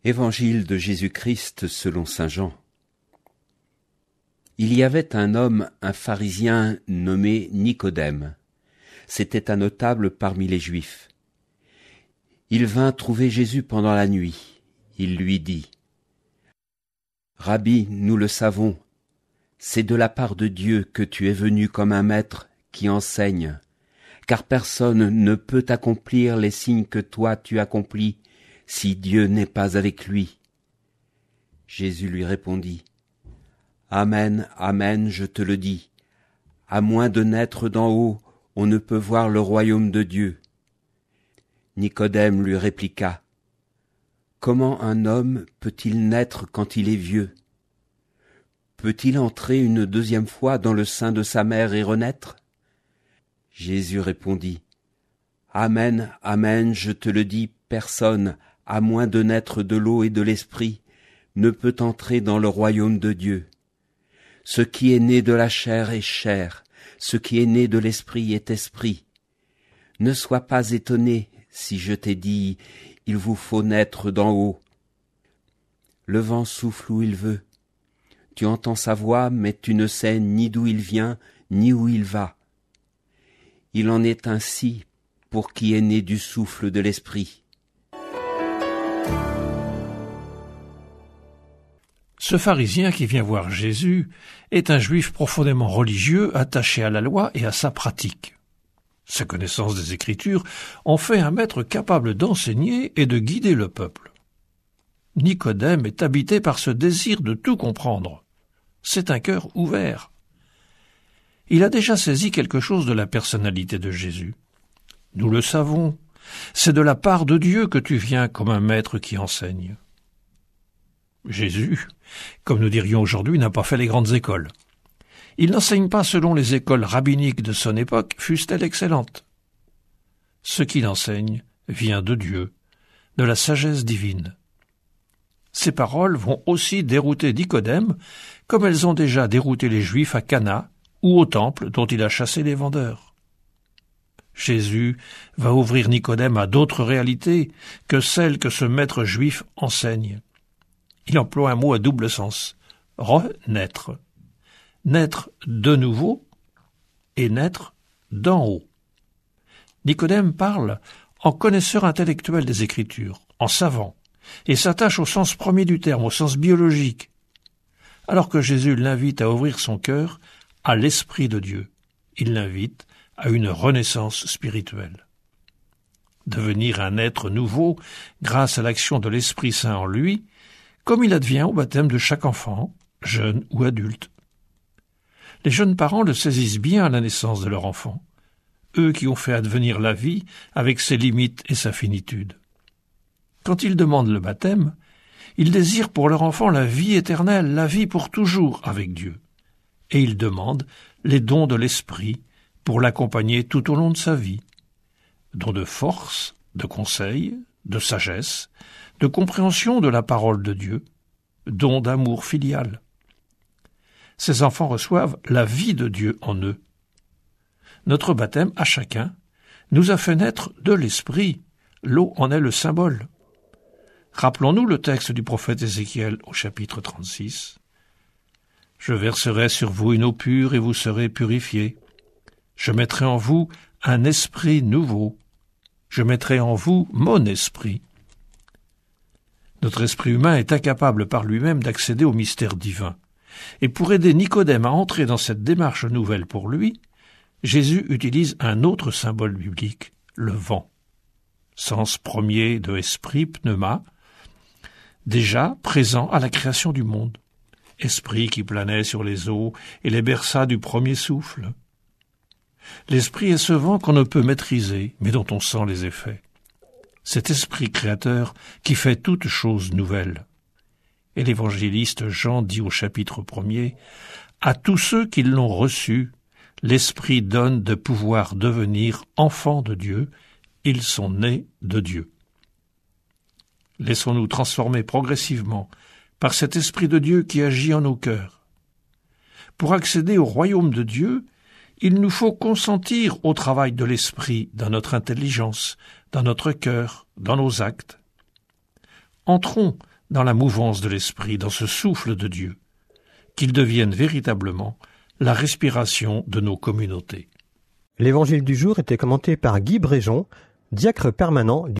Évangile de Jésus-Christ selon saint Jean. Il y avait un homme, un pharisien nommé Nicodème. C'était un notable parmi les Juifs. Il vint trouver Jésus pendant la nuit. Il lui dit : « Rabbi, nous le savons, c'est de la part de Dieu que tu es venu comme un maître qui enseigne, car personne ne peut accomplir les signes que toi tu accomplis si Dieu n'est pas avec lui. » Jésus lui répondit : « Amen, amen, je te le dis, à moins de naître d'en haut, on ne peut voir le royaume de Dieu. » Nicodème lui répliqua : « Comment un homme peut-il naître quand il est vieux ? Peut-il entrer une deuxième fois dans le sein de sa mère et renaître ? » Jésus répondit : « Amen, amen, je te le dis, personne, à moins de naître de l'eau et de l'esprit, ne peut entrer dans le royaume de Dieu. Ce qui est né de la chair est chair, ce qui est né de l'esprit est esprit. Ne sois pas étonné si je t'ai dit, il vous faut naître d'en haut. Le vent souffle où il veut. Tu entends sa voix, mais tu ne sais ni d'où il vient, ni où il va. Il en est ainsi pour qui est né du souffle de l'esprit. » Ce pharisien qui vient voir Jésus est un juif profondément religieux, attaché à la loi et à sa pratique. Sa connaissance des Écritures en fait un maître capable d'enseigner et de guider le peuple. Nicodème est habité par ce désir de tout comprendre. C'est un cœur ouvert. Il a déjà saisi quelque chose de la personnalité de Jésus. Nous le savons, c'est de la part de Dieu que tu viens comme un maître qui enseigne. Jésus, comme nous dirions aujourd'hui, n'a pas fait les grandes écoles. Il n'enseigne pas selon les écoles rabbiniques de son époque, fussent-elles excellentes. Ce qu'il enseigne vient de Dieu, de la sagesse divine. Ces paroles vont aussi dérouter Nicodème, comme elles ont déjà dérouté les Juifs à Cana ou au temple dont il a chassé les vendeurs. Jésus va ouvrir Nicodème à d'autres réalités que celles que ce maître juif enseigne. Il emploie un mot à double sens, renaître. Naître de nouveau et naître d'en haut. Nicodème parle en connaisseur intellectuel des Écritures, en savant, et s'attache au sens premier du terme, au sens biologique, alors que Jésus l'invite à ouvrir son cœur à l'Esprit de Dieu. Il l'invite à une renaissance spirituelle. Devenir un être nouveau grâce à l'action de l'Esprit Saint en lui, comme il advient au baptême de chaque enfant, jeune ou adulte. Les jeunes parents le saisissent bien à la naissance de leur enfant, eux qui ont fait advenir la vie avec ses limites et sa finitude. Quand ils demandent le baptême, ils désirent pour leur enfant la vie éternelle, la vie pour toujours avec Dieu. Et ils demandent les dons de l'Esprit pour l'accompagner tout au long de sa vie. Dons de force, de conseil, de sagesse, de compréhension de la parole de Dieu, dons d'amour filial. Ces enfants reçoivent la vie de Dieu en eux. Notre baptême, à chacun, nous a fait naître de l'Esprit. L'eau en est le symbole. Rappelons-nous le texte du prophète Ézéchiel au chapitre 36. « Je verserai sur vous une eau pure et vous serez purifiés. Je mettrai en vous un esprit nouveau. Je mettrai en vous mon esprit. » Notre esprit humain est incapable par lui-même d'accéder au mystère divin. Et pour aider Nicodème à entrer dans cette démarche nouvelle pour lui, Jésus utilise un autre symbole biblique, le vent. Sens premier de esprit, pneuma, déjà présent à la création du monde. Esprit qui planait sur les eaux et les berça du premier souffle. L'esprit est ce vent qu'on ne peut maîtriser, mais dont on sent les effets. Cet esprit créateur qui fait toute chose nouvelle. Et l'évangéliste Jean dit au chapitre 1er, « À tous ceux qui l'ont reçu, l'Esprit donne de pouvoir devenir enfants de Dieu, ils sont nés de Dieu. » Laissons-nous transformer progressivement par cet Esprit de Dieu qui agit en nos cœurs. Pour accéder au royaume de Dieu, il nous faut consentir au travail de l'Esprit dans notre intelligence, dans notre cœur, dans nos actes. Entrons dans la mouvance de l'esprit, dans ce souffle de Dieu, qu'ils deviennent véritablement la respiration de nos communautés. L'évangile du jour était commenté par Guy Bréjon, diacre permanent